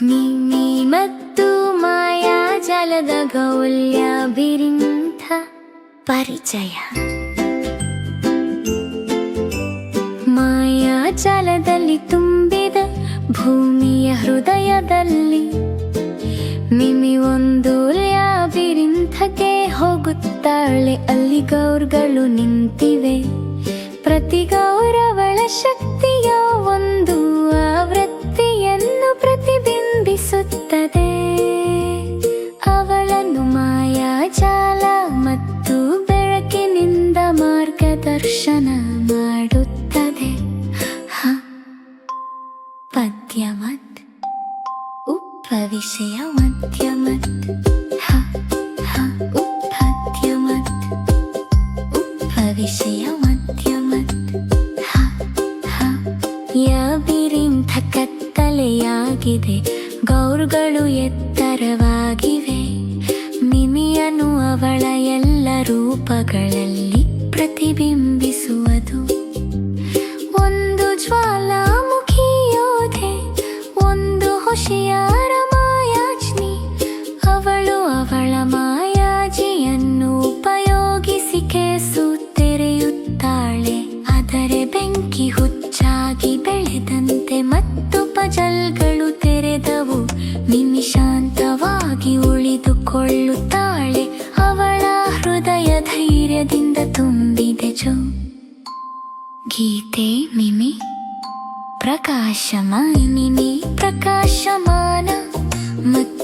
ಮಿಮಿ ಮತ್ತು ಮಾಯಾಜಾಲದ ಗೌಲ್ಯಾಭಿರಿಂಥ ಪರಿಚಯ. ಮಾಯಾಜಾಲದಲ್ಲಿ ತುಂಬಿದ ಭೂಮಿಯ ಹೃದಯದಲ್ಲಿ ಮಿಮಿ ಒಂದು ಲ್ಯಾಬಿರಿಂಥಕ್ಕೆ ಹೋಗುತ್ತಾಳೆ. ಅಲ್ಲಿ ಗೌರ್ಗಳು ನಿಂತಿವೆ. ಪ್ರತಿ ಗೌರವಳ ಶಕ್ತಿಯ ಒಂದು ಆವೃತ್ತಿಯನ್ನು ಪ್ರತಿಬಿಂಬಿಸುತ್ತದೆ. ಅವಳನ್ನು ಮಾಯಾಜಾಲ ಮತ್ತು ಬೆಳಕಿನಿಂದ ಮಾರ್ಗದರ್ಶನ ಮಾಡುತ್ತದೆ. ಪದ್ಯಮತ್ ಉಪವಿಷಯ ಮಧ್ಯಮತ್ ಉಪದ್ಯಮತ್ ಉಪವಿಷಯ ಮಧ್ಯಮತ್ ಲ್ಯಾಬಿರಿಂಥ ಕತ್ತಲೆಯಾಗಿದೆ. ಗೌರ್ಗಳು ಎತ್ತರವಾಗಿವೆ. ಮಿಮಿಯನ್ನು ಅವಳ ಎಲ್ಲ ರೂಪಗಳಲ್ಲಿ ಪ್ರತಿಬಿಂಬಿಸುವುದು. ಒಂದು ಜ್ವಾಲಾಮುಖಿ ಯೋಧೆ, ಒಂದು ಹುಷಿಯಾರ ಮಾಯಾಜ್ಞಿ. ಅವಳು ಅವಳ ಮಾಯಾಜಿಯನ್ನು ಉಪಯೋಗಿಸಿ ಕೇಸು ತೆರೆಯುತ್ತಾಳೆ. ಆದರೆ ಬೆಂಕಿ ಹುಚ್ಚಾಗಿ ಬೆಳೆದಂತೆ ಮತ್ತು ಪಜಲ್ಗಳು ತೆರೆದವು. ಮಿಮಿ ಶಾಂತವಾಗಿ ಉಳಿದುಕೊಳ್ಳುತ್ತಾಳೆ. ಅವಳ ಹೃದಯ ಧೈರ್ಯದಿಂದ ತುಂಬಿದೆ. ಗೀತೆ ಮಿಮಿ ಪ್ರಕಾಶಮಾನ. ಮಿಮಿ ಪ್ರಕಾಶಮಾನ ಮತ್ತು